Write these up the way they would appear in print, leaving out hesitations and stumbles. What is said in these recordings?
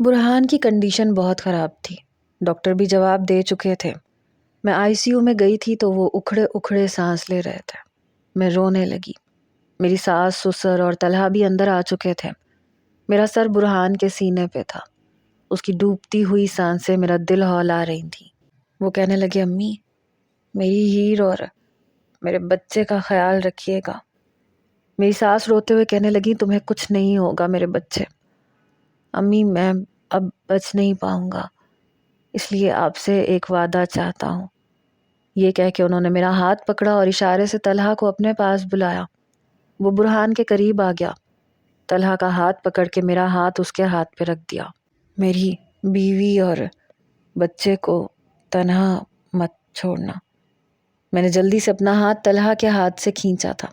برہان کی کنڈیشن بہت خراب تھی۔ ڈاکٹر بھی جواب دے چکے تھے۔ میں ICU میں گئی تھی تو وہ اکھڑے اکھڑے سانس لے رہے تھے۔ میں رونے لگی۔ میری ساس، سسر اور طلحہ بھی اندر آ چکے تھے۔ میرا سر برہان کے سینے پہ تھا۔ اس کی ڈوبتی ہوئی سانسیں میرا دل ہلا رہی تھیں۔ وہ کہنے لگے، امی میری ہیر اور میرے بچے کا خیال رکھیے گا۔ میری ساس روتے ہوئے کہنے لگی، تمہیں کچھ نہیں ہوگا میرے بچے۔ امی میں اب بچ نہیں پاؤں گا، اس لیے آپ سے ایک وعدہ چاہتا ہوں۔ یہ کہہ کے انہوں نے میرا ہاتھ پکڑا اور اشارے سے طلحہ کو اپنے پاس بلایا۔ وہ برہان کے قریب آ گیا۔ طلحہ کا ہاتھ پکڑ کے میرا ہاتھ اس کے ہاتھ پہ رکھ دیا۔ میری بیوی اور بچے کو تنہا مت چھوڑنا۔ میں نے جلدی سے اپنا ہاتھ طلحہ کے ہاتھ سے کھینچا تھا۔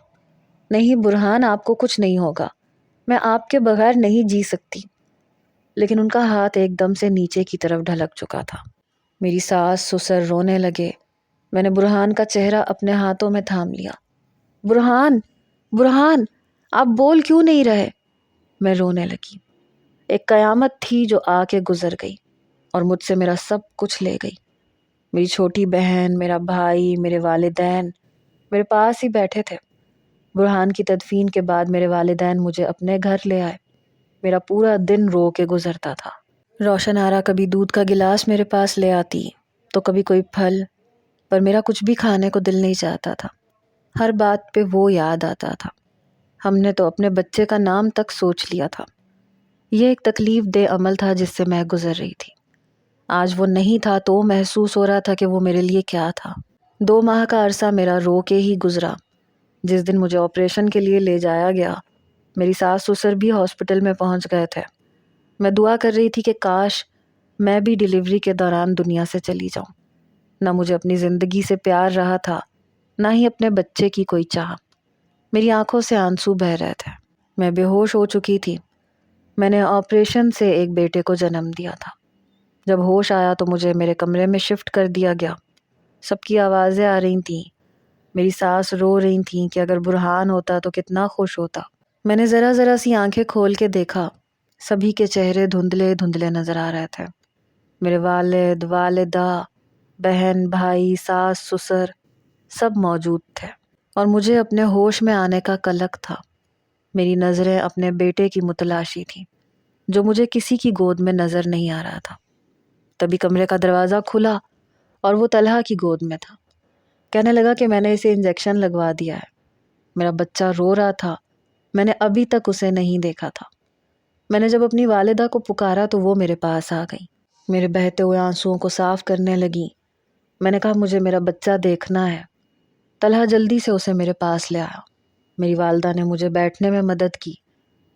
نہیں برہان، آپ کو کچھ نہیں ہوگا، میں آپ کے بغیر نہیں جی سکتی۔ لیکن ان کا ہاتھ ایک دم سے نیچے کی طرف ڈھلک چکا تھا۔ میری ساس، سسر رونے لگے۔ میں نے برہان کا چہرہ اپنے ہاتھوں میں تھام لیا۔ برہان، برہان، آپ بول کیوں نہیں رہے؟ میں رونے لگی۔ ایک قیامت تھی جو آ کے گزر گئی اور مجھ سے میرا سب کچھ لے گئی۔ میری چھوٹی بہن، میرا بھائی، میرے والدین میرے پاس ہی بیٹھے تھے۔ برہان کی تدفین کے بعد میرے والدین مجھے اپنے گھر لے آئے۔ میرا پورا دن رو کے گزرتا تھا۔ روشن آرا کبھی دودھ کا گلاس میرے پاس لے آتی تو کبھی کوئی پھل، پر میرا کچھ بھی کھانے کو دل نہیں چاہتا تھا۔ ہر بات پہ وہ یاد آتا تھا۔ ہم نے تو اپنے بچے کا نام تک سوچ لیا تھا۔ یہ ایک تکلیف دہ عمل تھا جس سے میں گزر رہی تھی۔ آج وہ نہیں تھا تو محسوس ہو رہا تھا کہ وہ میرے لیے کیا تھا۔ 2 ماہ کا عرصہ میرا رو کے ہی گزرا۔ جس دن مجھے آپریشن کے لیے لے جایا گیا، میری ساس سسر بھی ہاسپٹل میں پہنچ گئے تھے۔ میں دعا کر رہی تھی کہ کاش میں بھی ڈیلیوری کے دوران دنیا سے چلی جاؤں۔ نہ مجھے اپنی زندگی سے پیار رہا تھا، نہ ہی اپنے بچے کی کوئی چاہ۔ میری آنکھوں سے آنسو بہہ رہے تھے۔ میں بے ہوش ہو چکی تھی۔ میں نے آپریشن سے ایک بیٹے کو جنم دیا تھا۔ جب ہوش آیا تو مجھے میرے کمرے میں شفٹ کر دیا گیا۔ سب کی آوازیں آ رہی تھیں۔ میری ساس رو رہی تھیں کہ اگر برہان ہوتا تو کتنا خوش ہوتا۔ میں نے ذرا ذرا سی آنکھیں کھول کے دیکھا۔ سبھی کے چہرے دھندلے دھندلے نظر آ رہے تھے۔ میرے والد، والدہ، بہن، بھائی، ساس، سسر سب موجود تھے اور مجھے اپنے ہوش میں آنے کا قلق تھا۔ میری نظریں اپنے بیٹے کی متلاشی تھیں جو مجھے کسی کی گود میں نظر نہیں آ رہا تھا۔ تبھی کمرے کا دروازہ کھلا اور وہ طلحہ کی گود میں تھا۔ کہنے لگا کہ میں نے اسے انجیکشن لگوا دیا ہے۔ میرا بچہ رو رہا تھا۔ میں نے ابھی تک اسے نہیں دیکھا تھا۔ میں نے جب اپنی والدہ کو پکارا تو وہ میرے پاس آ گئی۔ میرے بہتے ہوئے آنسوؤں کو صاف کرنے لگی۔ میں نے کہا مجھے میرا بچہ دیکھنا ہے۔ طلحہ جلدی سے اسے میرے پاس لے آیا۔ میری والدہ نے مجھے بیٹھنے میں مدد کی۔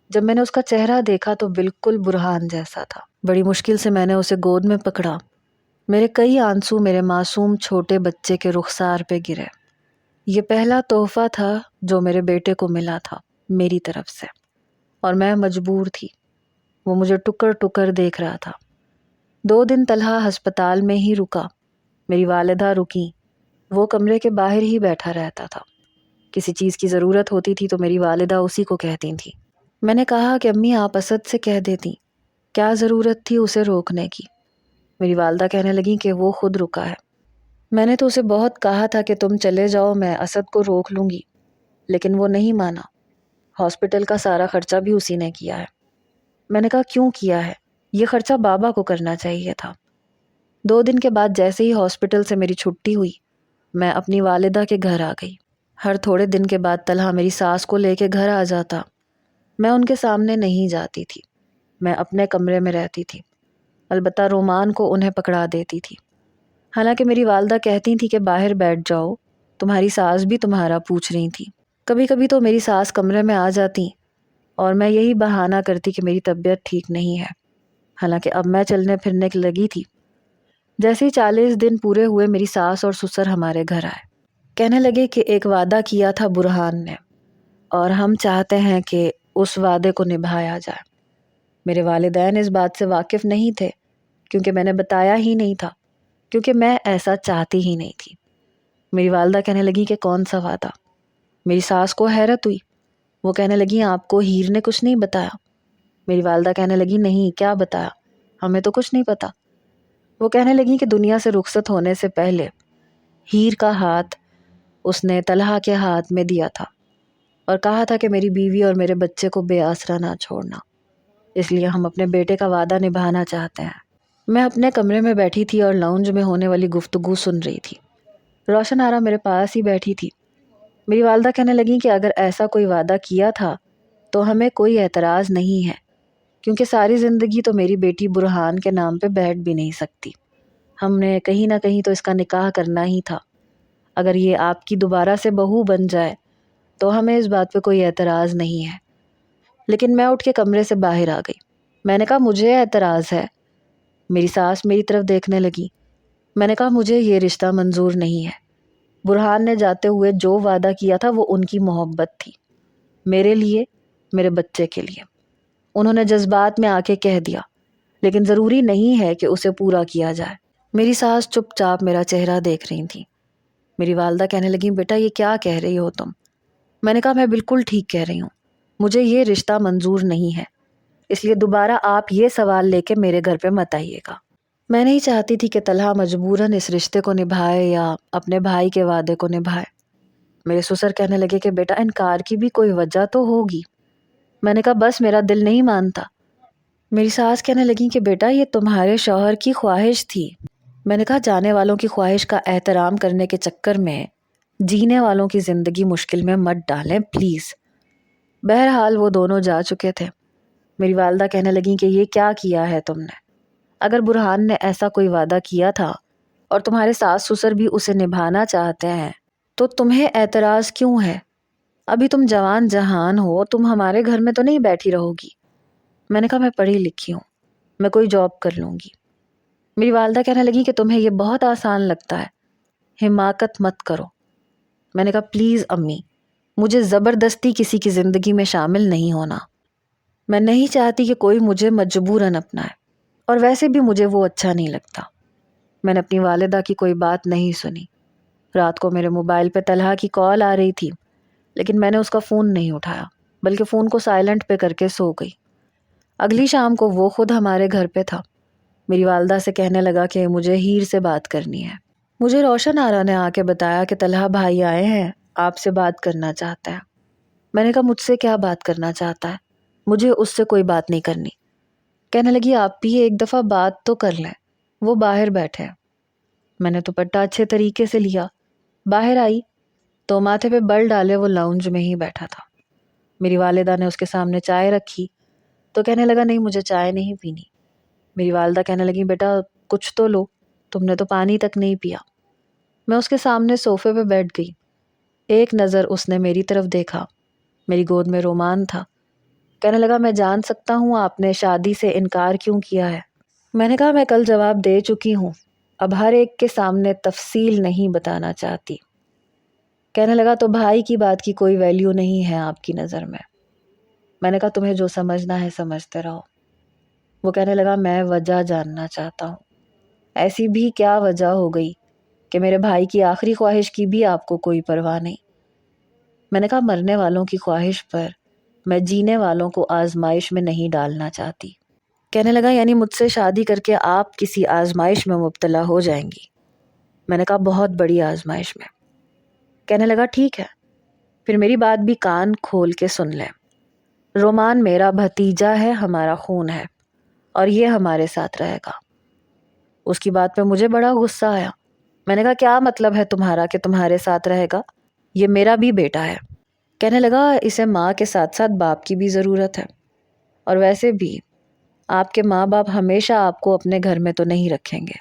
جب میں نے اس کا چہرہ دیکھا تو بالکل برہان جیسا تھا۔ بڑی مشکل سے میں نے اسے گود میں پکڑا۔ میرے کئی آنسو میرے معصوم چھوٹے بچے کے رخسار پہ گرے۔ یہ پہلا تحفہ تھا جو میرے بیٹے کو ملا تھا میری طرف سے، اور میں مجبور تھی۔ وہ مجھے ٹکر ٹکر دیکھ رہا تھا۔ 2 دن طلحہ ہسپتال میں ہی رکا۔ میری والدہ رکی۔ وہ کمرے کے باہر ہی بیٹھا رہتا تھا۔ کسی چیز کی ضرورت ہوتی تھی تو میری والدہ اسی کو کہتی تھی۔ میں نے کہا کہ امی آپ اسد سے کہہ دیتی، کیا ضرورت تھی اسے روکنے کی؟ میری والدہ کہنے لگی کہ وہ خود رکا ہے۔ میں نے تو اسے بہت کہا تھا کہ تم چلے جاؤ، میں اسد کو روک لوں گی، لیکن وہ نہیں مانا۔ ہاسپٹل کا سارا خرچہ بھی اسی نے کیا ہے۔ میں نے کہا کیوں کیا ہے؟ یہ خرچہ بابا کو کرنا چاہیے تھا۔ 2 دن کے بعد جیسے ہی ہاسپٹل سے میری چھٹی ہوئی، میں اپنی والدہ کے گھر آ گئی۔ ہر تھوڑے دن کے بعد طلحہ میری ساس کو لے کے گھر آ جاتا۔ میں ان کے سامنے نہیں جاتی تھی۔ میں اپنے کمرے میں رہتی تھی، البتہ رومان کو انہیں پکڑا دیتی تھی۔ حالانکہ میری والدہ کہتی تھی کہ باہر بیٹھ جاؤ، تمہاری ساس بھی تمہارا پوچھ رہی تھی۔ کبھی کبھی تو میری ساس کمرے میں آ جاتی اور میں یہی بہانہ کرتی کہ میری طبیعت ٹھیک نہیں ہے، حالانکہ اب میں چلنے پھرنے لگی تھی۔ جیسے ہی 40 دن پورے ہوئے میری ساس اور سسر ہمارے گھر آئے۔ کہنے لگے کہ ایک وعدہ کیا تھا برہان نے اور ہم چاہتے ہیں کہ اس وعدے کو نبھایا جائے۔ میرے والدین اس بات سے واقف نہیں تھے کیونکہ میں نے بتایا ہی نہیں تھا، کیونکہ میں ایسا چاہتی ہی نہیں تھی۔ میری والدہ کہنے لگی کہ کون سا وعدہ؟ میری ساس کو حیرت ہوئی۔ وہ کہنے لگی آپ کو ہیر نے کچھ نہیں بتایا؟ میری والدہ کہنے لگی نہیں، کیا بتایا؟ ہمیں تو کچھ نہیں پتا۔ وہ کہنے لگی کہ دنیا سے رخصت ہونے سے پہلے ہیر کا ہاتھ اس نے طلحہ کے ہاتھ میں دیا تھا اور کہا تھا کہ میری بیوی اور میرے بچے کو بے آسرا نہ چھوڑنا، اس لیے ہم اپنے بیٹے کا وعدہ نبھانا چاہتے ہیں۔ میں اپنے کمرے میں بیٹھی تھی اور لاؤنج میں ہونے والی گفتگو سن رہی تھی۔ روشن آرا میرے پاس ہی بیٹھی تھی۔ میری والدہ کہنے لگیں کہ اگر ایسا کوئی وعدہ کیا تھا تو ہمیں کوئی اعتراض نہیں ہے، کیونکہ ساری زندگی تو میری بیٹی برہان کے نام پہ بیٹھ بھی نہیں سکتی۔ ہم نے کہیں نہ کہیں تو اس کا نکاح کرنا ہی تھا۔ اگر یہ آپ کی دوبارہ سے بہو بن جائے تو ہمیں اس بات پہ کوئی اعتراض نہیں ہے۔ لیکن میں اٹھ کے کمرے سے باہر آ گئی۔ میں نے کہا مجھے اعتراض ہے۔ میری ساس میری طرف دیکھنے لگی۔ میں نے کہا مجھے یہ رشتہ منظور نہیں ہے۔ برہان نے جاتے ہوئے جو وعدہ کیا تھا وہ ان کی محبت تھی، میرے لیے، میرے بچے کے لیے۔ انہوں نے جذبات میں آ کے کہہ دیا، لیکن ضروری نہیں ہے کہ اسے پورا کیا جائے۔ میری ساس چپ چاپ میرا چہرہ دیکھ رہی تھی۔ میری والدہ کہنے لگیں بیٹا یہ کیا کہہ رہی ہو تم؟ میں نے کہا میں بالکل ٹھیک کہہ رہی ہوں، مجھے یہ رشتہ منظور نہیں ہے، اس لیے دوبارہ آپ یہ سوال لے کے میرے گھر پہ مت آئیے گا۔ میں نہیں چاہتی تھی کہ طلحہ مجبوراً اس رشتے کو نبھائے یا اپنے بھائی کے وعدے کو نبھائے۔ میرے سسر کہنے لگے کہ بیٹا انکار کی بھی کوئی وجہ تو ہوگی۔ میں نے کہا بس میرا دل نہیں مانتا۔ میری ساس کہنے لگیں کہ بیٹا یہ تمہارے شوہر کی خواہش تھی۔ میں نے کہا جانے والوں کی خواہش کا احترام کرنے کے چکر میں جینے والوں کی زندگی مشکل میں مت ڈالیں پلیز۔ بہرحال وہ دونوں جا چکے تھے۔ میری والدہ کہنے لگیں کہ یہ کیا کیا ہے تم نے؟ اگر برہان نے ایسا کوئی وعدہ کیا تھا اور تمہارے ساس سسر بھی اسے نبھانا چاہتے ہیں تو تمہیں اعتراض کیوں ہے؟ ابھی تم جوان جہان ہو، تم ہمارے گھر میں تو نہیں بیٹھی رہو گی۔ میں نے کہا میں پڑھی لکھی ہوں، میں کوئی جاب کر لوں گی۔ میری والدہ کہنے لگی کہ تمہیں یہ بہت آسان لگتا ہے، حماقت مت کرو۔ میں نے کہا پلیز امی، مجھے زبردستی کسی کی زندگی میں شامل نہیں ہونا۔ میں نہیں چاہتی کہ کوئی مجھے مجبوراً اپنائے، اور ویسے بھی مجھے وہ اچھا نہیں لگتا۔ میں نے اپنی والدہ کی کوئی بات نہیں سنی۔ رات کو میرے موبائل پہ طلحہ کی کال آ رہی تھی، لیکن میں نے اس کا فون نہیں اٹھایا، بلکہ فون کو سائلنٹ پہ کر کے سو گئی۔ اگلی شام کو وہ خود ہمارے گھر پہ تھا۔ میری والدہ سے کہنے لگا کہ مجھے ہیر سے بات کرنی ہے۔ مجھے روشن آرا نے آ کے بتایا کہ طلحہ بھائی آئے ہیں، آپ سے بات کرنا چاہتا ہے۔ میں نے کہا مجھ سے کیا بات کرنا چاہتا ہے؟ مجھے اس سے کوئی بات نہیں کرنی۔ کہنے لگی آپ بھی ایک دفعہ بات تو کر لیں، وہ باہر بیٹھے۔ میں نے دوپٹہ اچھے طریقے سے لیا، باہر آئی تو ماتھے پہ بل ڈالے وہ لاؤنج میں ہی بیٹھا تھا۔ میری والدہ نے اس کے سامنے چائے رکھی تو کہنے لگا نہیں مجھے چائے نہیں پینی۔ میری والدہ کہنے لگی بیٹا کچھ تو لو، تم نے تو پانی تک نہیں پیا۔ میں اس کے سامنے صوفے پہ بیٹھ گئی۔ ایک نظر اس نے میری طرف دیکھا، میری گود میں رومان تھا۔ کہنے لگا میں جان سکتا ہوں آپ نے شادی سے انکار کیوں کیا ہے؟ میں نے کہا میں کل جواب دے چکی ہوں، اب ہر ایک کے سامنے تفصیل نہیں بتانا چاہتی۔ کہنے لگا تو بھائی کی بات کی کوئی ویلیو نہیں ہے آپ کی نظر میں؟ میں نے کہا تمہیں جو سمجھنا ہے سمجھتے رہو۔ وہ کہنے لگا میں وجہ جاننا چاہتا ہوں، ایسی بھی کیا وجہ ہو گئی کہ میرے بھائی کی آخری خواہش کی بھی آپ کو کوئی پرواہ نہیں؟ میں نے کہا مرنے والوں کی خواہش پر میں جینے والوں کو آزمائش میں نہیں ڈالنا چاہتی۔ کہنے لگا یعنی مجھ سے شادی کر کے آپ کسی آزمائش میں مبتلا ہو جائیں گی؟ میں نے کہا بہت بڑی آزمائش میں۔ کہنے لگا ٹھیک ہے، پھر میری بات بھی کان کھول کے سن لیں۔ رومان میرا بھتیجا ہے، ہمارا خون ہے، اور یہ ہمارے ساتھ رہے گا۔ اس کی بات پہ مجھے بڑا غصہ آیا۔ میں نے کہا کیا مطلب ہے تمہارا کہ تمہارے ساتھ رہے گا؟ یہ میرا بھی بیٹا ہے۔ کہنے لگا اسے ماں کے ساتھ ساتھ باپ کی بھی ضرورت ہے، اور ویسے بھی آپ کے ماں باپ ہمیشہ آپ کو اپنے گھر میں تو نہیں رکھیں گے۔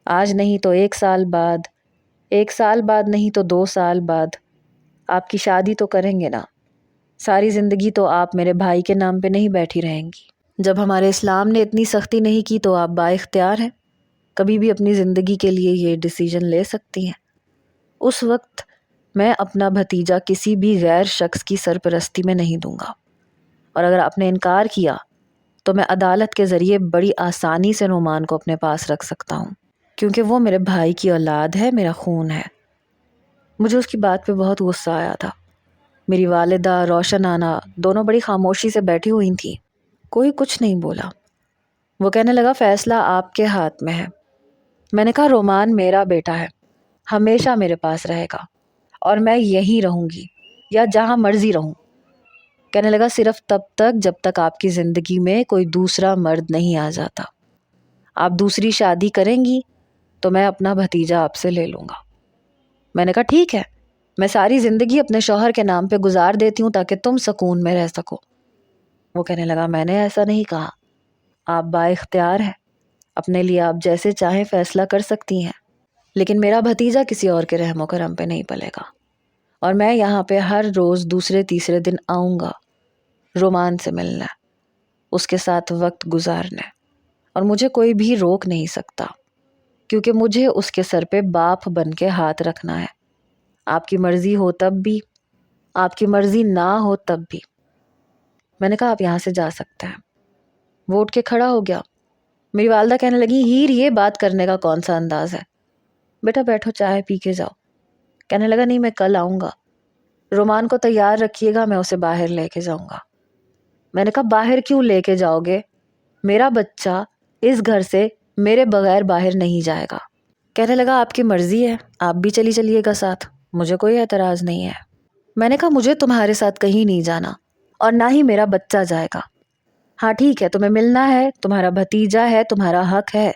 آج نہیں تو 1 سال بعد، 1 سال بعد نہیں تو 2 سال بعد آپ کی شادی تو کریں گے نا۔ ساری زندگی تو آپ میرے بھائی کے نام پہ نہیں بیٹھی رہیں گی۔ جب ہمارے اسلام نے اتنی سختی نہیں کی تو آپ با اختیار ہیں، کبھی بھی اپنی زندگی کے لیے یہ ڈیسیجن لے سکتی ہیں۔ اس وقت میں اپنا بھتیجا کسی بھی غیر شخص کی سرپرستی میں نہیں دوں گا، اور اگر آپ نے انکار کیا تو میں عدالت کے ذریعے بڑی آسانی سے نعمان کو اپنے پاس رکھ سکتا ہوں، کیونکہ وہ میرے بھائی کی اولاد ہے، میرا خون ہے۔ مجھے اس کی بات پہ بہت غصہ آیا تھا۔ میری والدہ، روشن آنا دونوں بڑی خاموشی سے بیٹھی ہوئی تھیں، کوئی کچھ نہیں بولا۔ وہ کہنے لگا فیصلہ آپ کے ہاتھ میں ہے۔ میں نے کہا رومان میرا بیٹا ہے، ہمیشہ میرے پاس رہے گا اور میں یہیں رہوں گی یا جہاں مرضی رہوں۔ کہنے لگا صرف تب تک جب تک آپ کی زندگی میں کوئی دوسرا مرد نہیں آ جاتا۔ آپ دوسری شادی کریں گی تو میں اپنا بھتیجا آپ سے لے لوں گا۔ میں نے کہا ٹھیک ہے، میں ساری زندگی اپنے شوہر کے نام پہ گزار دیتی ہوں تاکہ تم سکون میں رہ سکو۔ وہ کہنے لگا میں نے ایسا نہیں کہا، آپ با اختیار ہیں، اپنے لیے آپ جیسے چاہیں فیصلہ کر سکتی ہیں، لیکن میرا بھتیجا کسی اور کے رحم و کرم پہ نہیں پلے گا، اور میں یہاں پہ ہر روز دوسرے تیسرے دن آؤں گا رومان سے ملنا، اس کے ساتھ وقت گزارنا، اور مجھے کوئی بھی روک نہیں سکتا کیونکہ مجھے اس کے سر پہ باپ بن کے ہاتھ رکھنا ہے۔ آپ کی مرضی ہو تب بھی، آپ کی مرضی نہ ہو تب بھی۔ میں نے کہا آپ یہاں سے جا سکتے ہیں۔ وہ اٹھ کے کھڑا ہو گیا۔ میری والدہ کہنے لگی ہیر یہ بات کرنے کا کون سا انداز ہے؟ بیٹا بیٹھو چائے پی کے جاؤ۔ کہنے لگا نہیں میں کل آؤں گا، رومان کو تیار رکھیے گا، میں اسے باہر لے کے جاؤں گا۔ میں نے کہا باہر کیوں لے کے جاؤ گے؟ میرا بچہ اس گھر سے میرے بغیر باہر نہیں جائے گا۔ کہنے لگا آپ کی مرضی ہے، آپ بھی چلی چلیے گا ساتھ، مجھے کوئی اعتراض نہیں ہے۔ میں نے کہا مجھے تمہارے ساتھ کہیں نہیں جانا اور نہ ہی میرا بچہ جائے گا۔ ہاں ٹھیک ہے، تمہیں ملنا ہے، تمہارا بھتیجا ہے، تمہارا حق ہے،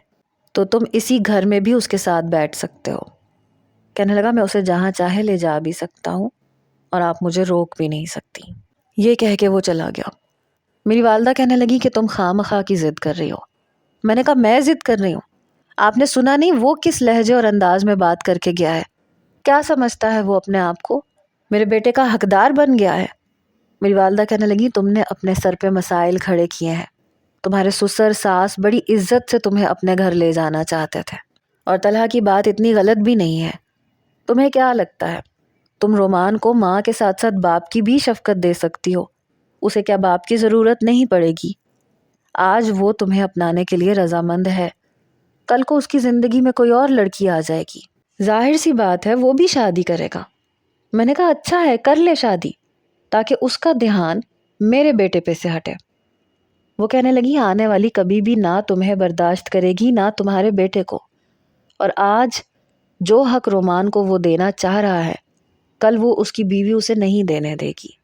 تو تم اسی گھر میں بھی اس کے ساتھ بیٹھ سکتے ہو۔ کہنے لگا میں اسے جہاں چاہے لے جا بھی سکتا ہوں اور آپ مجھے روک بھی نہیں سکتی۔ یہ کہہ کے وہ چلا گیا۔ میری والدہ کہنے لگی کہ تم خواہ مخواہ کی ضد کر رہی ہو۔ میں نے کہا میں ضد کر رہی ہوں؟ آپ نے سنا نہیں وہ کس لہجے اور انداز میں بات کر کے گیا ہے؟ کیا سمجھتا ہے وہ اپنے آپ کو؟ میرے بیٹے کا حقدار بن گیا ہے۔ میری والدہ کہنے لگی تم نے اپنے سر پہ مسائل کھڑے کیے ہیں، تمہارے سسر ساس بڑی عزت سے تمہیں اپنے گھر لے جانا چاہتے تھے، اور طلحہ کی بات اتنی غلط بھی نہیں ہے۔ تمہیں کیا لگتا ہے تم رومان کو ماں کے ساتھ ساتھ باپ کی بھی شفقت دے سکتی ہو؟ اسے کیا باپ کی ضرورت نہیں پڑے گی؟ آج وہ تمہیں اپنانے کے لیے رضامند ہے، کل کو اس کی زندگی میں کوئی اور لڑکی آ جائے گی، ظاہر سی بات ہے وہ بھی شادی کرے گا۔ میں نے کہا اچھا ہے کر لے شادی، تاکہ اس کا دھیان میرے بیٹے پہ سے ہٹے۔ وہ کہنے لگی آنے والی کبھی بھی نہ تمہیں برداشت کرے گی نہ تمہارے بیٹے کو، اور آج جو حق رومان کو وہ دینا چاہ رہا ہے کل وہ اس کی بیوی اسے نہیں دینے دے گی۔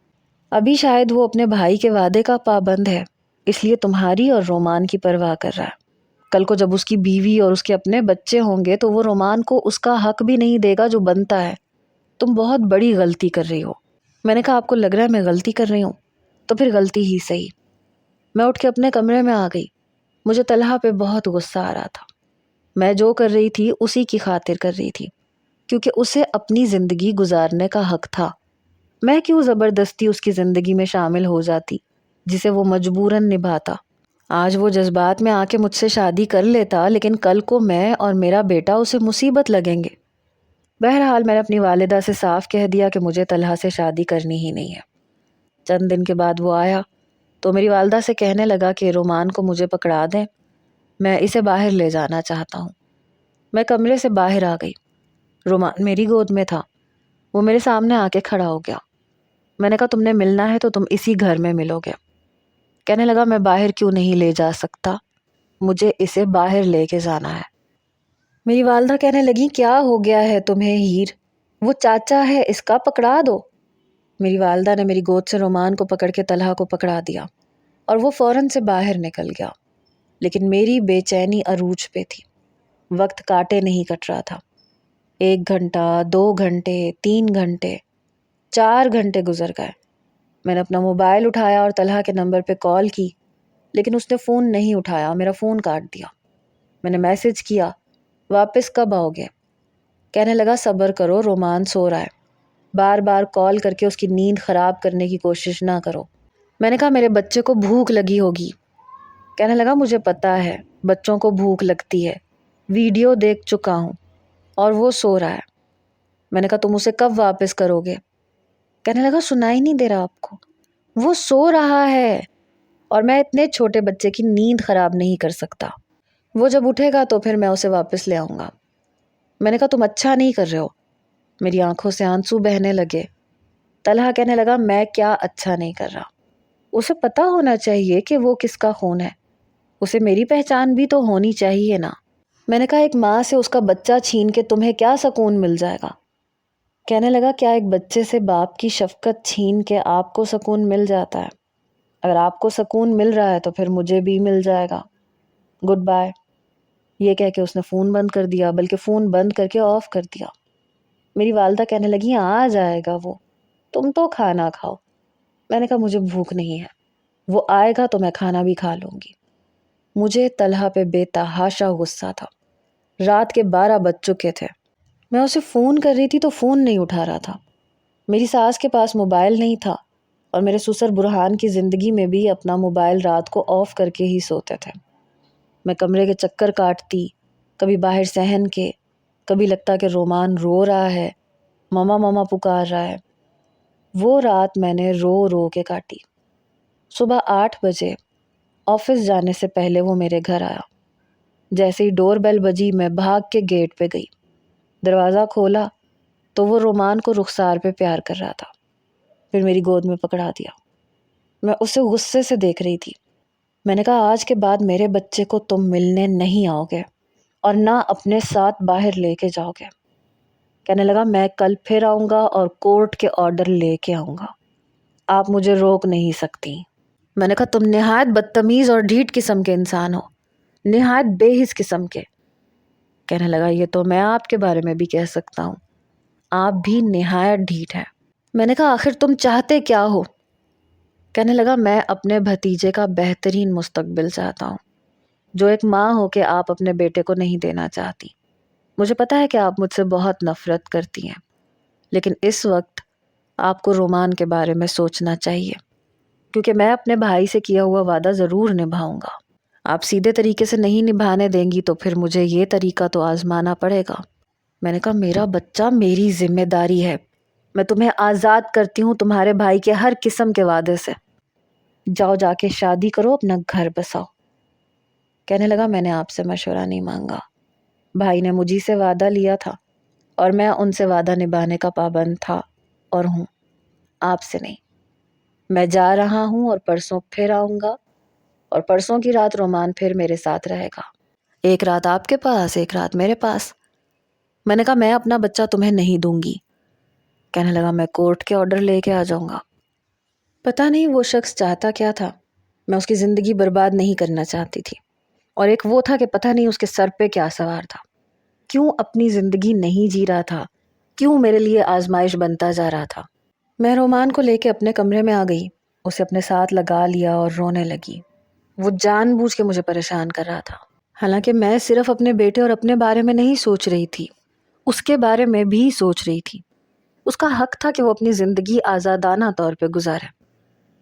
ابھی شاید وہ اپنے بھائی کے وعدے کا پابند ہے، اس لیے تمہاری اور رومان کی پرواہ کر رہا ہے۔ کل کو جب اس کی بیوی اور اس کے اپنے بچے ہوں گے تو وہ رومان کو اس کا حق بھی نہیں دے گا جو بنتا ہے۔ تم بہت بڑی غلطی کر رہی ہو۔ میں نے کہا آپ کو لگ رہا ہے میں غلطی کر رہی ہوں؟ تو پھر غلطی ہی صحیح۔ میں اٹھ کے اپنے کمرے میں آ گئی۔ مجھے طلحہ پہ بہت غصہ آ رہا تھا۔ میں جو کر رہی تھی اسی کی خاطر کر رہی تھی، کیونکہ اسے اپنی زندگی گزارنے کا حق تھا۔ میں کیوں زبردستی اس کی زندگی میں شامل ہو جاتی جسے وہ مجبوراً نبھاتا؟ آج وہ جذبات میں آ کے مجھ سے شادی کر لیتا، لیکن کل کو میں اور میرا بیٹا اسے مصیبت لگیں گے۔ بہرحال میں نے اپنی والدہ سے صاف کہہ دیا کہ مجھے طلحہ سے شادی کرنی ہی نہیں ہے۔ چند دن کے بعد وہ آیا تو میری والدہ سے کہنے لگا کہ رومان کو مجھے پکڑا دیں، میں اسے باہر لے جانا چاہتا ہوں۔ میں کمرے سے باہر آ گئی۔ رومان میری گود میں تھا۔ وہ میرے سامنے آ کے کھڑا ہو گیا۔ میں نے کہا تم نے ملنا ہے تو تم اسی گھر میں ملو گے۔ کہنے لگا میں باہر کیوں نہیں لے جا سکتا، مجھے اسے باہر لے کے جانا ہے۔ میری والدہ کہنے لگی کیا ہو گیا ہے تمہیں ہیر، وہ چاچا ہے اس کا پکڑا دو۔ میری والدہ نے میری گود سے رومان کو پکڑ کے طلحہ کو پکڑا دیا اور وہ فوراً سے باہر نکل گیا، لیکن میری بے چینی عروج پہ تھی۔ وقت کاٹے نہیں کٹ رہا تھا۔ 1 گھنٹہ، 2 گھنٹے، 3 گھنٹے، 4 گھنٹے گزر گئے۔ میں نے اپنا موبائل اٹھایا اور طلحہ کے نمبر پہ کال کی، لیکن اس نے فون نہیں اٹھایا، میرا فون کاٹ دیا۔ میں نے میسج کیا واپس کب آؤ گے؟ کہنے لگا صبر کرو، رومان سو رہا ہے، بار بار کال کر کے اس کی نیند خراب کرنے کی کوشش نہ کرو۔ میں نے کہا میرے بچے کو بھوک لگی ہوگی۔ کہنے لگا مجھے پتا ہے بچوں کو بھوک لگتی ہے، ویڈیو دیکھ چکا ہوں، اور وہ سو رہا ہے۔ میں نے کہا تم اسے کب واپس کرو گے؟ کہنے لگا سنائی نہیں دے رہا آپ کو، وہ سو رہا ہے اور میں اتنے چھوٹے بچے کی نیند خراب نہیں کر سکتا، وہ جب اٹھے گا تو پھر میں اسے واپس لے آؤں گا۔ میں نے کہا تم اچھا نہیں کر رہے ہو۔ میری آنکھوں سے آنسو بہنے لگے۔ طلحہ کہنے لگا میں کیا اچھا نہیں کر رہا؟ اسے پتا ہونا چاہیے کہ وہ کس کا خون ہے، اسے میری پہچان بھی تو ہونی چاہیے نا۔ میں نے کہا ایک ماں سے اس کا بچہ چھین کے تمہیں کیا سکون مل جائے گا؟ کہنے لگا کیا ایک بچے سے باپ کی شفقت چھین کے آپ کو سکون مل جاتا ہے؟ اگر آپ کو سکون مل رہا ہے تو پھر مجھے بھی مل جائے گا، گڈ بائے۔ یہ کہہ کے اس نے فون بند کر دیا، بلکہ فون بند کر کے آف کر دیا۔ میری والدہ کہنے لگی آ جائے گا وہ، تم تو کھانا کھاؤ۔ میں نے کہا مجھے بھوک نہیں ہے، وہ آئے گا تو میں کھانا بھی کھا لوں گی۔ مجھے طلحہ پہ بے تحاشا غصہ تھا۔ رات کے 12 بج چکے تھے۔ میں اسے فون کر رہی تھی تو فون نہیں اٹھا رہا تھا۔ میری ساس کے پاس موبائل نہیں تھا اور میرے سسر برہان کی زندگی میں بھی اپنا موبائل رات کو آف کر کے ہی سوتے تھے۔ میں کمرے کے چکر کاٹتی، کبھی باہر صحن کے، کبھی لگتا کہ رومان رو رہا ہے، ماما ماما پکار رہا ہے۔ وہ رات میں نے رو رو کے کاٹی۔ صبح 8 بجے آفس جانے سے پہلے وہ میرے گھر آیا۔ جیسے ہی ڈور بیل بجی میں بھاگ کے گیٹ پہ گئی۔ دروازہ کھولا تو وہ رومان کو رخسار پہ پیار کر رہا تھا، پھر میری گود میں پکڑا دیا۔ میں اسے غصے سے دیکھ رہی تھی۔ میں نے کہا آج کے بعد میرے بچے کو تم ملنے نہیں آؤ گے اور نہ اپنے ساتھ باہر لے کے جاؤ گے۔ کہنے لگا میں کل پھر آؤں گا اور کورٹ کے آرڈر لے کے آؤں گا، آپ مجھے روک نہیں سکتی۔ میں نے کہا تم نہایت بدتمیز اور ڈھیٹ قسم کے انسان ہو، نہایت بے حس قسم کے۔ کہنے لگا یہ تو میں آپ کے بارے میں بھی کہہ سکتا ہوں، آپ بھی نہایت ڈھیٹ ہیں۔ میں نے کہا آخر تم چاہتے کیا ہو؟ کہنے لگا میں اپنے بھتیجے کا بہترین مستقبل چاہتا ہوں، جو ایک ماں ہو کے آپ اپنے بیٹے کو نہیں دینا چاہتی۔ مجھے پتا ہے کہ آپ مجھ سے بہت نفرت کرتی ہیں، لیکن اس وقت آپ کو رومان کے بارے میں سوچنا چاہیے، کیونکہ میں اپنے بھائی سے کیا ہوا وعدہ ضرور نبھاؤں گا۔ آپ سیدھے طریقے سے نہیں نبھانے دیں گی تو پھر مجھے یہ طریقہ تو آزمانا پڑے گا۔ میں نے کہا میرا بچہ میری ذمہ داری ہے، میں تمہیں آزاد کرتی ہوں تمہارے بھائی کے ہر قسم کے وعدے سے۔ جاؤ جا کے شادی کرو، اپنا گھر بساؤ۔ کہنے لگا میں نے آپ سے مشورہ نہیں مانگا، بھائی نے مجھی سے وعدہ لیا تھا اور میں ان سے وعدہ نبھانے کا پابند تھا اور ہوں، آپ سے نہیں۔ میں جا رہا ہوں اور پرسوں پھر آؤں گا، اور پرسوں کی رات رومان پھر میرے ساتھ رہے گا، ایک رات آپ کے پاس، ایک رات میرے پاس۔ میں نے کہا میں اپنا بچہ تمہیں نہیں دوں گی۔ کہنے لگا میں کورٹ کے آرڈر لے کے آ جاؤں گا۔ پتہ نہیں وہ شخص چاہتا کیا تھا، میں اس کی زندگی برباد نہیں کرنا چاہتی تھی، اور ایک وہ تھا کہ پتہ نہیں اس کے سر پہ کیا سوار تھا، کیوں اپنی زندگی نہیں جی رہا تھا، کیوں میرے لیے آزمائش بنتا جا رہا تھا۔ میں رومان کو لے کے اپنے کمرے میں آ گئی، اسے اپنے ساتھ لگا لیا اور رونے لگی۔ وہ جان بوجھ کے مجھے پریشان کر رہا تھا، حالانکہ میں صرف اپنے بیٹے اور اپنے بارے میں نہیں سوچ رہی تھی، اس کے بارے میں بھی سوچ رہی تھی۔ اس کا حق تھا کہ وہ اپنی زندگی آزادانہ طور پہ گزارے۔